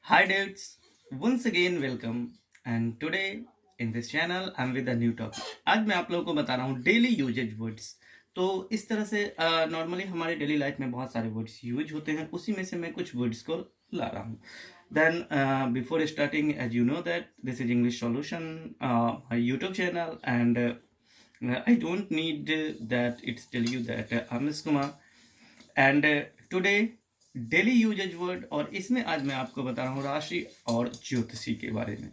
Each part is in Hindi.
Hi dudes, once again welcome and today in this channel I'm with a new topic. आज मैं आप लोगों को बता रहा हूँ डेली यूजेज वर्ड्स। तो इस तरह से नॉर्मली हमारे डेली लाइफ में बहुत सारे वर्ड्स यूज होते हैं, उसी में से मैं कुछ वर्ड्स को ला रहा हूँ। Then before starting, as you know that this is English Solution, my YouTube channel, and I don't need that it's tell you that I'm Ms. Kumar and today daily usages word, और इसमें आज मैं आपको बता रहा हूँ राशि और ज्योतिषी के बारे में।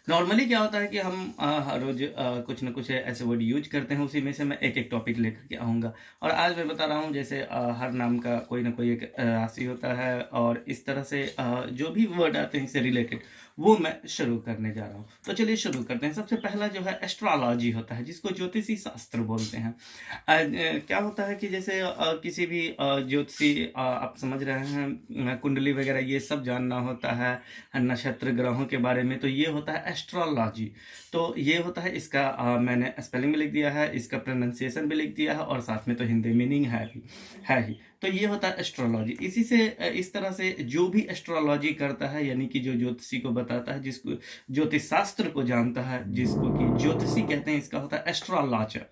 नॉर्मली क्या होता है कि हम हर रोज कुछ ना कुछ ऐसे वर्ड यूज करते हैं, उसी में से मैं एक एक टॉपिक लेकर के आऊँगा। और आज मैं बता रहा हूँ जैसे हर नाम का कोई ना कोई एक राशि होता है, और इस तरह से जो भी वर्ड आते हैं इससे रिलेटेड वो मैं शुरू करने जा रहा हूँ। तो चलिए शुरू करते हैं। सबसे पहला जो है एस्ट्रोलॉजी होता है, जिसको ज्योतिषी शास्त्र बोलते हैं। क्या होता है कि जैसे किसी भी ज्योतिषी आप समझ रहे हैं, कुंडली वगैरह ये सब जानना होता है, नक्षत्र ग्रहों के बारे में, तो ये होता है एस्ट्रोलॉजी। तो ये होता है, इसका मैंने स्पेलिंग भी लिख दिया है, इसका प्रोनाउंसिएशन भी लिख दिया है, और साथ में तो हिंदी मीनिंग है ही। तो ये होता है एस्ट्रोलॉजी। इसी से इस तरह से जो भी एस्ट्रोलॉजी करता है, यानी कि जो ज्योतिषी को बताता है, जिसको ज्योतिष शास्त्र को जानता है, जिसको कि ज्योतिषी कहते हैं, इसका होता है एस्ट्रोलॉजर।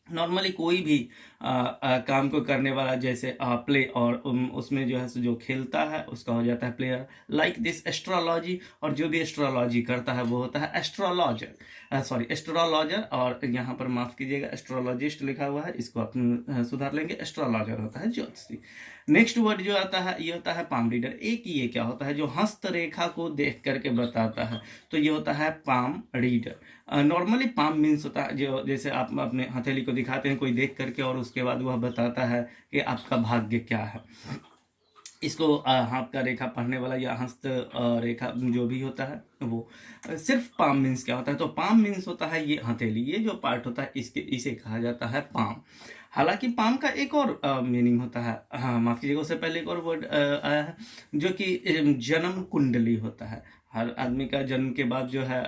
नॉर्मली कोई भी काम को करने वाला, जैसे प्ले, और उसमें जो है जो खेलता है उसका हो जाता है प्लेयर, लाइक दिस एस्ट्रोलॉजी। और जो भी एस्ट्रोलॉजी करता है वो होता है एस्ट्रोलॉजर, सॉरी एस्ट्रोलॉजर। और यहाँ पर माफ कीजिएगा, एस्ट्रोलॉजिस्ट लिखा हुआ है, इसको आप सुधार लेंगे। एस्ट्रोलॉजर होता है ज्योतिषी। नेक्स्ट वर्ड जो आता है ये होता है पाम रीडर। एक ये क्या होता है, जो हस्तरेखा को देख करके बताता है, तो ये होता है palm reader. Normally palm means होता है जो, जैसे आप अपने हथेली को दिखाते हैं कोई देख करके, और उसके बाद वह बताता है कि आपका भाग्य क्या है। इसको हाथ का रेखा पढ़ने वाला या हस्त रेखा जो भी होता है वो सिर्फ पाम मीन्स क्या होता है, तो पाम मीन्स होता है ये हथेली, ये जो पार्ट होता है इसे कहा जाता है पाम। हालांकि पाम का एक और मीनिंग होता है, हाँ माफ कीजिएगा, उससे पहले एक और वर्ड आया है जो कि जन्म कुंडली होता है। हर आदमी का जन्म के बाद जो है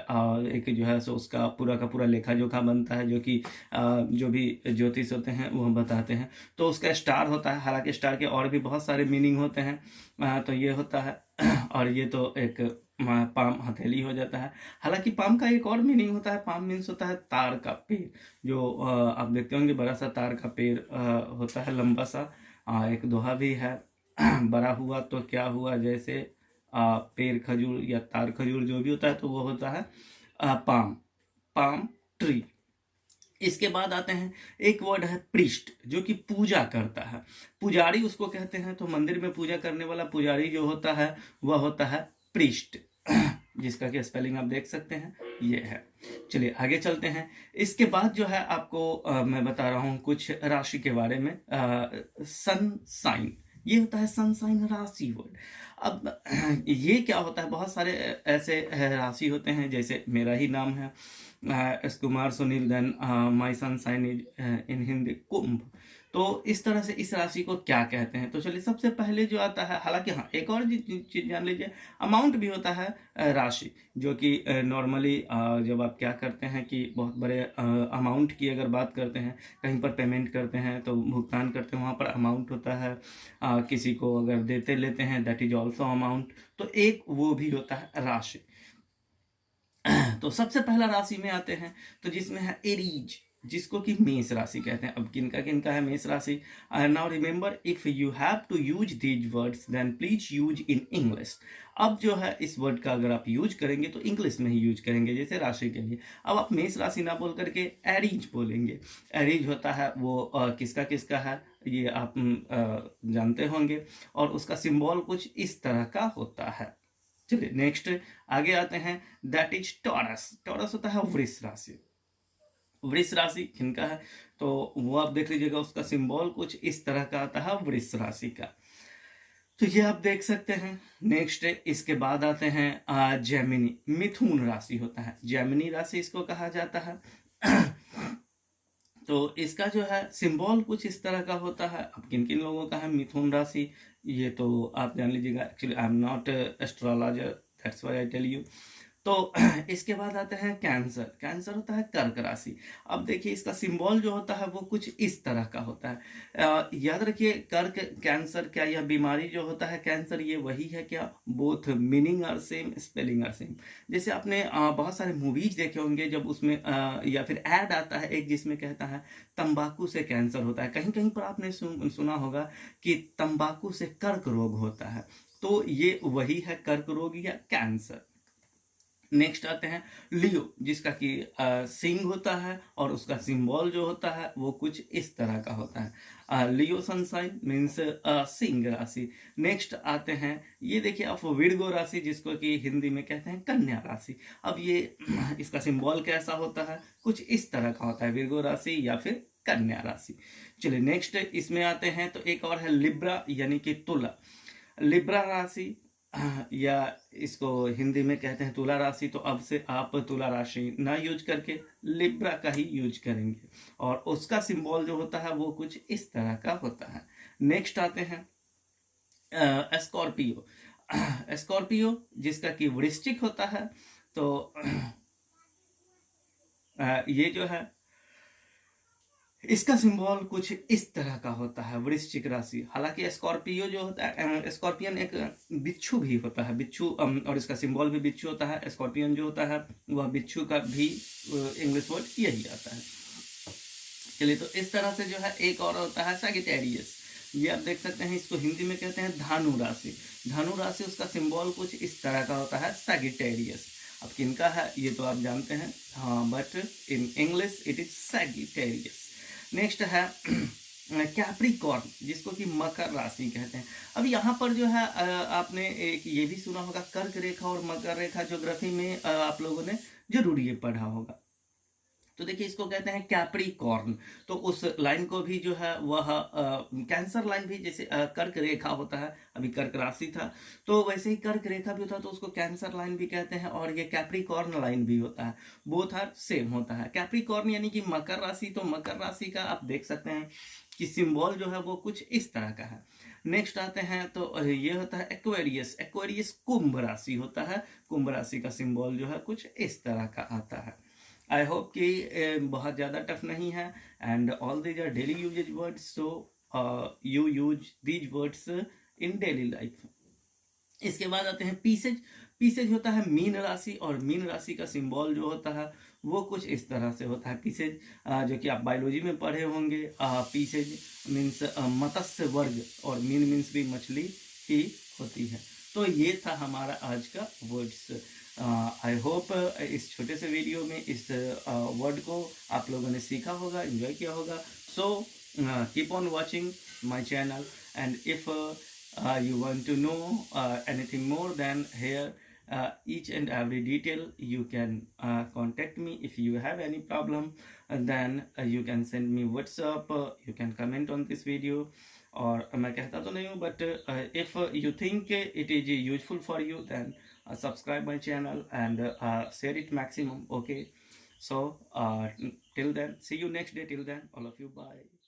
एक जो है सो उसका पूरा का पूरा लेखा जोखा बनता है, जो कि जो भी ज्योतिष होते हैं वो बताते हैं। तो उसका स्टार होता है, हालांकि स्टार के और भी बहुत सारे मीनिंग होते हैं। तो ये होता है और ये तो एक पाम हथेली हो जाता है। हालांकि पाम का एक और मीनिंग होता है, पाम मीन्स होता है तार का पेड़। जो आप देखते होंगे बड़ा सा तार का पेड़ होता है, लंबा सा। एक दोहा भी है, बड़ा हुआ तो क्या हुआ, जैसे पेड़ खजूर या तार खजूर जो भी होता है, तो वो होता है पाम, पाम ट्री। इसके बाद आते हैं, एक वर्ड है प्रीस्ट, जो कि पूजा करता है, पुजारी उसको कहते हैं। तो मंदिर में पूजा करने वाला पुजारी जो होता है वह होता है प्रीस्ट, जिसका कि स्पेलिंग आप देख सकते हैं, ये है। चलिए आगे चलते हैं। इसके बाद जो है आपको मैं बता रहा हूँ कुछ राशि के बारे में। सन साइन, ये होता है सनसाइन राशि वर्ड। अब ये क्या होता है, बहुत सारे ऐसे राशि होते हैं, जैसे मेरा ही नाम है S Kumar Sunil, then my son sign is in Hindi Kumbh. तो इस तरह से इस राशि को क्या कहते हैं, तो चलिए सबसे पहले जो आता है, हालांकि हाँ एक और चीज जान लीजिए, अमाउंट भी होता है राशि, जो कि नॉर्मली जब आप क्या करते हैं कि बहुत बड़े अमाउंट की अगर बात करते हैं, कहीं पर पेमेंट करते हैं तो भुगतान करते हैं, वहाँ पर अमाउंट होता है। किसी को अगर देते लेते हैं, दैट इज ऑल्सो अमाउंट। तो एक वो भी होता है राशि। तो सबसे पहला राशि में आते हैं, तो जिसमें है एरीज, जिसको कि मेष राशि कहते हैं। अब किनका किनका है मेष राशि। Now remember, if you have to use these words then please use in English. अब जो है इस वर्ड का अगर आप यूज करेंगे तो इंग्लिश में ही यूज करेंगे, जैसे राशि के लिए। अब आप मेष राशि ना बोल करके एरीज बोलेंगे। एरीज होता है वो किसका किसका है, ये आप जानते होंगे, और उसका सिंबल कुछ इस तरह का होता है। चलिए नेक्स्ट आगे आते हैं, दैट इज टॉरस। टॉरस होता है वृष राशि। वृष राशि किनका है, तो वो आप देख लीजिएगा, उसका सिंबल कुछ इस तरह का आता है वृष राशि का। तो ये आप देख सकते हैं। नेक्स्ट इसके बाद आते हैं जेमिनी, मिथुन राशि होता है, जेमिनी राशि इसको कहा जाता है। तो इसका जो है सिंबल कुछ इस तरह का होता है। अब किन किन लोगों का है मिथुन राशि, ये तो आप जान लीजिएगा। Actually I am not astrologer, that's why I tell you. तो इसके बाद आते हैं कैंसर। कैंसर होता है कर्क राशि। अब देखिए इसका सिंबल जो होता है वो कुछ इस तरह का होता है। याद रखिए कर्क कैंसर, क्या यह बीमारी जो होता है कैंसर ये वही है क्या? Both meaning are same, spelling are same. जैसे आपने बहुत सारे मूवीज देखे होंगे, जब उसमें या फिर ऐड आता है एक जिसमें कहता है तंबाकू से कैंसर होता है। कहीं कहीं पर आपने सुना होगा कि तंबाकू से कर्क रोग होता है। तो ये वही है, कर्क रोग या कैंसर। नेक्स्ट आते हैं लियो, जिसका कि सिंह होता है और उसका सिंबल जो होता है वो कुछ इस तरह का होता है। लियो सनसाइन मीन्स सिंह राशि। नेक्स्ट आते हैं, ये देखिए आप विर्गो राशि, जिसको कि हिंदी में कहते हैं कन्या राशि। अब ये इसका सिंबल कैसा होता है? कुछ इस तरह का होता है, विर्गो राशि या फिर कन्या राशि। चलिए नेक्स्ट इसमें आते हैं, तो एक और है लिब्रा यानी कि तुला। लिब्रा राशि या इसको हिंदी में कहते हैं तुला राशि। तो अब से आप तुला राशि ना यूज करके लिब्रा का ही यूज करेंगे, और उसका सिंबल जो होता है वो कुछ इस तरह का होता है। नेक्स्ट आते हैं स्कॉर्पियो। स्कॉर्पियो जिसका कि वृश्चिक होता है। तो ये जो है इसका सिंबल कुछ इस तरह का होता है, वृश्चिक राशि। हालांकि स्कॉर्पियो जो होता है, स्कॉर्पियन एक बिच्छू भी होता है, बिच्छू, और इसका सिंबल भी बिच्छू होता है। स्कॉर्पियन जो होता है वह बिच्छू का भी इंग्लिश वर्ड यही आता है। चलिए, तो इस तरह से जो है एक और होता है सैगिटेरियस। ये आप देख सकते हैं, इसको हिंदी में कहते हैं धनु राशि। धनु राशि, उसका सिंबल कुछ इस तरह का होता है, सैगिटेरियस। अब किनका है ये तो आप जानते हैं, हाँ, but in English it is Sagittarius. Next है कैप्रिकॉर्न, जिसको कि मकर राशि कहते हैं। अब यहाँ पर जो है आपने एक ये भी सुना होगा, कर्क रेखा और मकर रेखा ज्योग्राफी में आप लोगों ने जरूर ये पढ़ा होगा। तो देखिए इसको कहते हैं कैप्रिकॉर्न। तो उस लाइन को भी जो है वह कैंसर लाइन भी, जैसे कर्क रेखा होता है, अभी कर्क राशि था, तो वैसे ही कर्क रेखा भी होता है, तो उसको कैंसर लाइन भी कहते हैं, और ये कैप्रिकॉर्न लाइन भी होता है। बोथ आर सेम होता है। कैप्रिकॉर्न यानी कि मकर राशि। तो मकर राशि का आप देख सकते हैं कि सिंबल जो है वो कुछ इस तरह का है। नेक्स्ट आते हैं, तो ये होता है एक्वेरियस। एक्वेरियस कुंभ राशि होता है। कुंभ राशि का सिंबल जो है कुछ इस तरह का आता है। आई होप कि बहुत ज़्यादा टफ नहीं है, and all these are daily usages words, so you use these words in daily life. इसके बाद आते हैं पीसेज। पीसेज होता है मीन राशि, और मीन राशि का सिंबल जो होता है वो कुछ इस तरह से होता है। पीसेज जो कि आप बायोलॉजी में पढ़े होंगे, पीसेज मीन्स मत्स्य वर्ग, और मीन मीन्स भी मछली ही होती है। तो ये था हमारा आज का वर्ड्स। आई होप इस छोटे से वीडियो में इस वर्ड को आप लोगों ने सीखा होगा, एंजॉय किया होगा। So keep on watching my channel, and if you want to know anything more than here, each and every detail, you can contact me. If you have any problem, then you can send me WhatsApp, you can comment on this video. और मैं कहता तो नहीं हूँ, but if you think it is useful for you, then subscribe my channel and share it maximum. Okay, so till then, see you next day. Till then, all of you, bye.